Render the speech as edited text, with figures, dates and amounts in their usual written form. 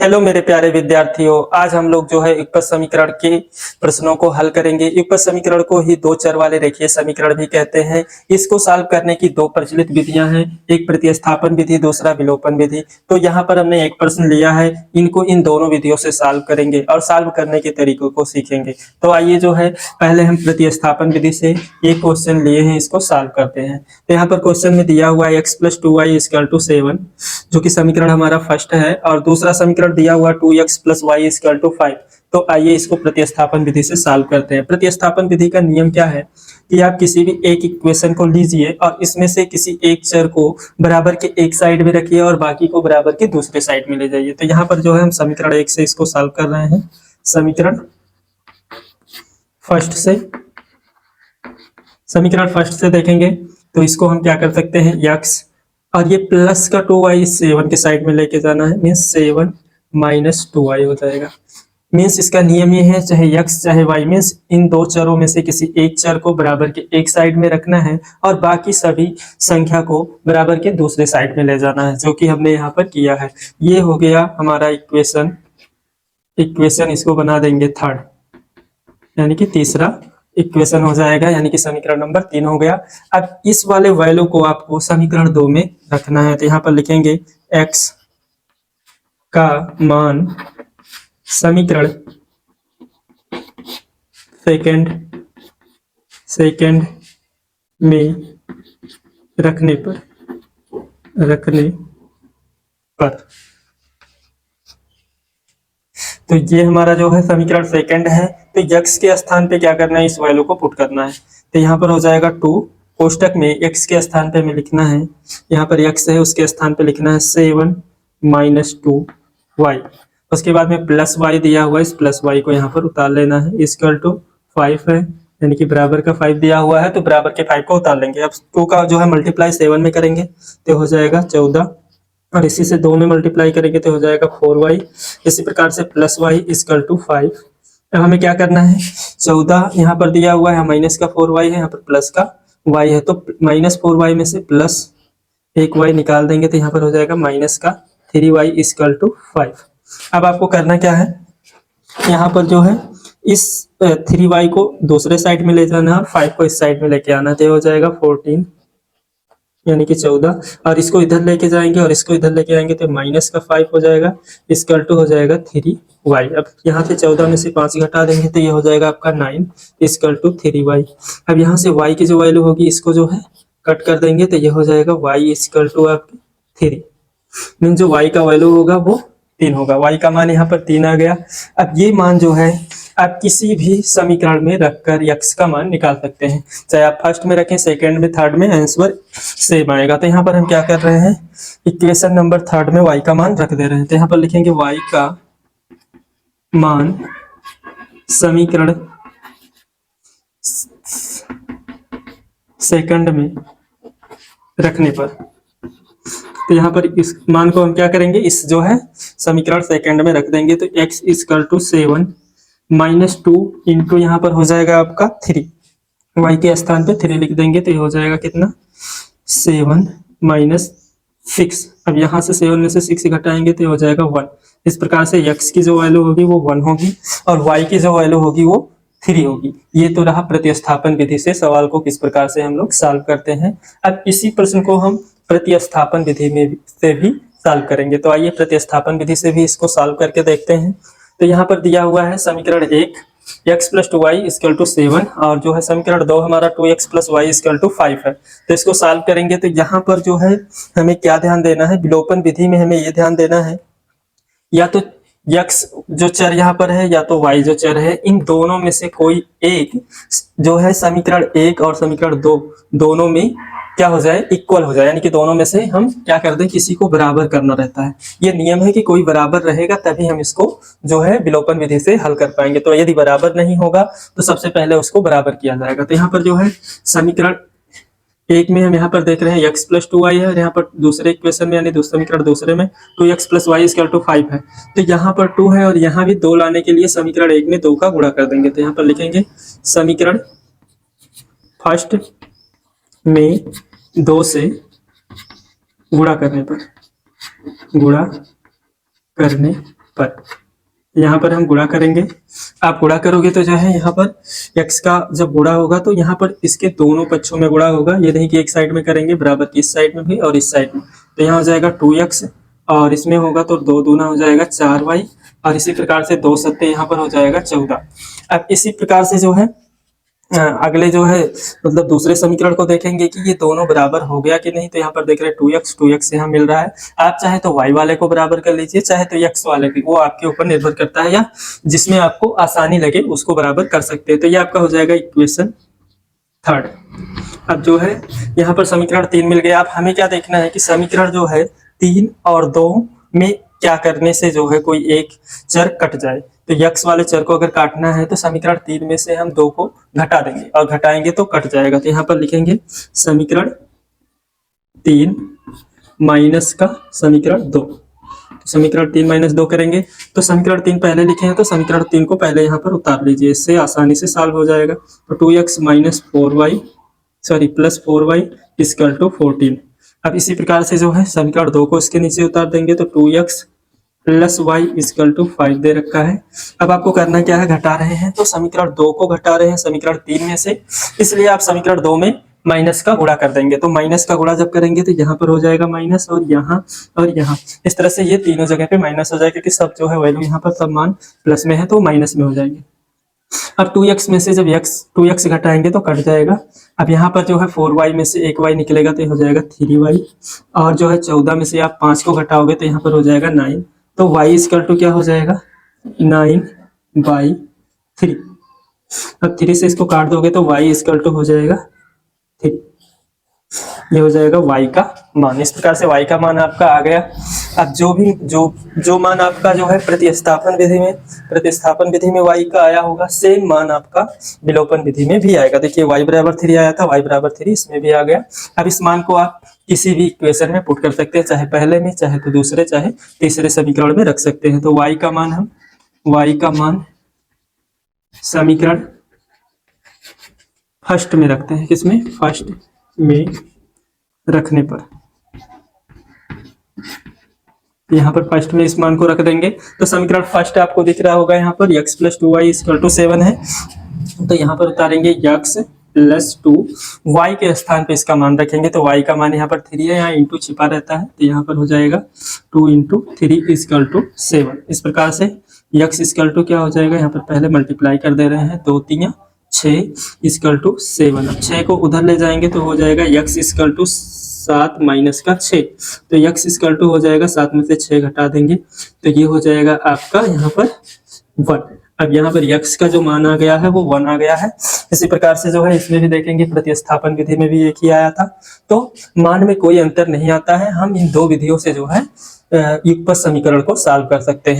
Hello मेरे प्यारे विद्यार्थियों, आज हम लोग जो है युगपत समीकरण के प्रश्नों को हल करेंगे। युगपत समीकरण को ही दो चर वाले रेखीय समीकरण भी कहते हैं। इसको सॉल्व करने की दो प्रचलित विधियां हैं, एक प्रतिस्थापन विधि, दूसरा विलोपन विधि। तो यहाँ पर हमने एक प्रश्न लिया है, इनको इन दोनों विधियों से सॉल्व करेंगे और सॉल्व करने के तरीकों को सीखेंगे। तो आइए जो है पहले हम प्रतिस्थापन विधि से एक क्वेश्चन लिए हैं, इसको सॉल्व करते हैं। तो यहाँ पर क्वेश्चन में दिया हुआ है x + 2y = 7, जो कि समीकरण हमारा फर्स्ट है, और दूसरा समीकरण दिया हुआ 2x + y = 5। तो आइए इसको प्रतिस्थापन विधि से सॉल्व करते हैं। प्रतिस्थापन विधि का नियम क्या है कि आप किसी भी एक इक्वेशन को लीजिए और इसमें से किसी एक चर को बराबर के एक साइड में रखिए और बाकी को बराबर के दूसरे साइड में ले जाइए। तो यहाँ पर जो है हम समीकरण 1 से इसको सॉल्व कर रहे हैं। समीकरण फर्स्ट से देखेंगे तो इसको हम क्या कर सकते हैं, x और ये प्लस का 2y 7 के साइड में लेके जाना है, मीन्स 7 - 2y हो जाएगा। मीन्स इसका नियम ये है, चाहे x चाहे y, मीन्स इन दो चरों में से किसी एक चर को बराबर के एक साइड में रखना है और बाकी सभी संख्या को बराबर के दूसरे साइड में ले जाना है, जो कि हमने यहाँ पर किया है। ये हो गया हमारा इक्वेशन इसको बना देंगे थर्ड, यानी कि तीसरा इक्वेशन हो जाएगा, यानी कि समीकरण नंबर 3 हो गया। अब इस वाले वैल्यू को आपको समीकरण 2 में रखना है। तो यहाँ पर लिखेंगे x का मान समीकरण सेकंड में रखने पर तो ये हमारा जो है समीकरण सेकंड है। तो x के स्थान पे क्या करना है, इस वैल्यू को पुट करना है। तो यहाँ पर हो जाएगा 2, कोष्टक में x के स्थान पे हमें लिखना है, यहाँ पर x है उसके स्थान पे लिखना है 7 - 2y। उसके बाद में प्लस y दिया हुआ है, इस प्लस y को यहाँ पर उतार लेना है, इक्वल टू 5 है, यानी कि बराबर का 5 दिया हुआ है तो बराबर के 5 को उतार लेंगे। अब 2 का जो है मल्टीप्लाई 7 में करेंगे तो हो जाएगा 14, और इसी से 2 में मल्टीप्लाई करेंगे तो हो जाएगा 4y। इसी प्रकार से प्लस y = 5। अब हमें क्या करना है, 14 यहाँ पर दिया हुआ है, माइनस का 4y है, यहाँ पर प्लस का y है, तो -4y में से प्लस 1y निकाल देंगे तो यहाँ पर हो जाएगा माइनस का 3y = 5। अब आपको करना क्या है, यहाँ पर जो है इस 3y को दूसरे साइड में ले जाना है, 5 को इस साइड में लेके आना है, तो हो जाएगा 14, यानी कि 14, और इसको इधर लेके जाएंगे और इसको इधर लेके आएंगे तो माइनस का 5 हो जाएगा, इक्वल टू हो जाएगा 3y। अब यहाँ से 14 में से 5 घटा देंगे तो ये हो जाएगा आपका 9 इक्वल टू 3y। अब यहाँ से y की जो वैल्यू होगी इसको जो है कट कर देंगे तो ये हो जाएगा y इक्वल टू आपकी 3, मीन जो y का वैल्यू होगा वो 3 होगा। y का मान यहाँ पर 3 आ गया। अब ये मान जो है आप किसी भी समीकरण में रखकर x का मान निकाल सकते हैं, चाहे आप फर्स्ट में रखें, सेकंड में, थर्ड में, आंसर सेम आएगा। तो यहाँ पर हम क्या कर रहे हैं, इक्वेशन नंबर थर्ड में y का मान रख दे रहे हैं। तो यहाँ पर लिखेंगे y का मान समीकरण सेकंड में रखने पर, तो यहाँ पर इस मान को हम क्या करेंगे, इस जो है समीकरण सेकंड में रख देंगे। तो x = 7 - 2 इंटू यहाँ पर हो जाएगा आपका 3, y के स्थान पे 3 लिख देंगे तो ये हो जाएगा कितना, 7 - 6। अब यहाँ से 7 में से 6 घटाएंगे तो ये हो जाएगा 1। इस प्रकार से x की जो वैल्यू होगी वो 1 होगी और y की जो वैल्यू होगी वो 3 होगी। ये तो रहा प्रतिस्थापन विधि से सवाल को किस प्रकार से हम लोग सॉल्व करते हैं। अब इसी प्रश्न को हम प्रतिस्थापन विधि में से भी सॉल्व करेंगे। तो आइए प्रतिस्थापन विधि से भी इसको सॉल्व करके देखते हैं। तो यहाँ पर दिया हुआ है समीकरण 1 x + 2y = 7, और जो है समीकरण 2 हमारा 2x + y = 5 है। तो इसको सॉल्व करेंगे तो यहाँ पर जो है हमें क्या ध्यान देना है, विलोपन विधि में हमें ये ध्यान देना है, या तो x जो चर यहाँ पर है या तो y जो चर है, इन दोनों में से कोई एक जो है समीकरण 1 और समीकरण 2 दोनों में क्या हो जाए, इक्वल हो जाए, यानी कि दोनों में से हम क्या कर दें, किसी को बराबर करना रहता है। ये नियम है कि कोई बराबर रहेगा तभी हम इसको जो है विलोपन विधि से हल कर पाएंगे। तो यदि बराबर नहीं होगा तो सबसे पहले उसको बराबर किया जाएगा। तो यहाँ पर जो है समीकरण 1 में हम यहाँ पर देख रहे हैं x + 2y है, और यहाँ पर दूसरे इक्वेशन में यानी दूसरे समीकरण दूसरे में 2x + y = 5 है। तो यहाँ पर 2 है और यहाँ भी 2 लाने के लिए समीकरण 1 में 2 का गुणा कर देंगे। तो यहाँ पर लिखेंगे समीकरण फर्स्ट में 2 से गुणा करने पर। यहाँ पर हम गुणा करेंगे, आप गुणा करोगे तो जो है यहाँ पर x का जब गुणा होगा तो यहाँ पर इसके दोनों पक्षों में गुणा होगा, ये नहीं कि एक साइड में करेंगे बराबर इस साइड में भी और इस साइड में। तो यहाँ हो जाएगा 2x और इसमें होगा तो 2 दूना हो जाएगा 4y और इसी प्रकार से 2 सत्ते यहाँ पर हो जाएगा 14। अब इसी प्रकार से जो है अगले जो है मतलब दूसरे समीकरण को देखेंगे कि ये दोनों बराबर हो गया कि नहीं। तो यहाँ पर देख रहे हैं 2x यहाँ मिल रहा है। आप चाहे तो y वाले को बराबर कर लीजिए, चाहे तो x वाले को, वो आपके ऊपर निर्भर करता है, या जिसमें आपको आसानी लगे उसको बराबर कर सकते हैं। तो ये आपका हो जाएगा इक्वेशन 3। अब जो है यहाँ पर समीकरण 3 मिल गया। अब हमें क्या देखना है कि समीकरण जो है 3 और 2 में क्या करने से जो है कोई एक चर कट जाए। तो x वाले चर को अगर काटना है तो समीकरण 3 में से हम 2 को घटा देंगे और घटाएंगे तो कट जाएगा। तो यहाँ पर लिखेंगे समीकरण 3 माइनस का समीकरण 2। समीकरण 3 माइनस 2 करेंगे तो समीकरण 3 पहले लिखे हैं तो समीकरण 3 को पहले यहाँ पर उतार लीजिए, इससे आसानी से सॉल्व हो जाएगा। तो 2x minus 4y plus 4y equal to 14। अब इसी प्रकार से जो है समीकरण 2 को इसके नीचे उतार देंगे तो 2x plus y equal to 5 दे रखा है। अब आपको करना क्या है, घटा रहे हैं तो समीकरण 2 को घटा रहे हैं समीकरण 3 में से, इसलिए आप समीकरण 2 में माइनस का गुणा कर देंगे। तो माइनस का गुणा जब करेंगे तो यहाँ पर हो जाएगा माइनस और यहाँ इस तरह से ये तीनों जगह पे माइनस हो जाएगा, क्योंकि सब जो है वैल्यू यहाँ पर सब मान प्लस में है तो माइनस में हो जाएंगे। अब 2x में से जब 2x घटाएंगे तो कट जाएगा। अब यहाँ पर जो है 4y में से एक y निकलेगा तो हो जाएगा 3y और जो है 14 में से आप 5 को घटाओगे तो यहाँ पर हो जाएगा 9। तो y इक्वल टू क्या हो जाएगा 9/3। अब 3 से इसको काट दोगे तो y इक्वल टू हो जाएगा 3। ये हो जाएगा y का मान। इस प्रकार से y का मान आपका आ गया। अब जो मान आपका जो है प्रतिस्थापन विधि में y का आया होगा, सेम मान आपका विलोपन विधि में भी आएगा। देखिए y बराबर 3 आया था, y बराबर 3 इसमें भी आ गया। अब इस मान को आप किसी भी इक्वेशन में पुट कर सकते हैं, चाहे पहले में, चाहे तो दूसरे, चाहे तीसरे समीकरण में रख सकते हैं। तो y का मान समीकरण फर्स्ट में रखते हैं, किसमें, फर्स्ट में रखने पर यहाँ पर फर्स्ट में इस मान को रख देंगे तो समीकरण फर्स्ट आपको दिख रहा होगा यहाँ पर x plus 2y equal to 7 है। तो यहाँ पर उतारेंगे x प्लस 2, y के स्थान पे इसका मान रखेंगे तो y का मान यहाँ पर 3 है, यहाँ इंटू छिपा रहता है तो यहाँ पर हो जाएगा 2 इंटू 3 इक्वल टू 7। इस प्रकार से x इक्वल टू क्या हो जाएगा, यहाँ पर पहले मल्टीप्लाई कर दे रहे हैं, 2 3 6 इक्वल टू 7। अब 6 को उधर ले जाएंगे तो हो जाएगा x इक्वल टू 7 माइनस का 6। तो x इक्वल टू हो जाएगा 7 में से 6 घटा देंगे तो ये हो जाएगा आपका यहाँ पर 1। अब यहाँ पर x का जो मान आ गया है वो 1 आ गया है। इसी प्रकार से जो है इसमें भी देखेंगे प्रतिस्थापन विधि में भी एक ही आया था, तो मान में कोई अंतर नहीं आता है। हम इन दो विधियों से जो है युगपत समीकरण को सॉल्व कर सकते हैं।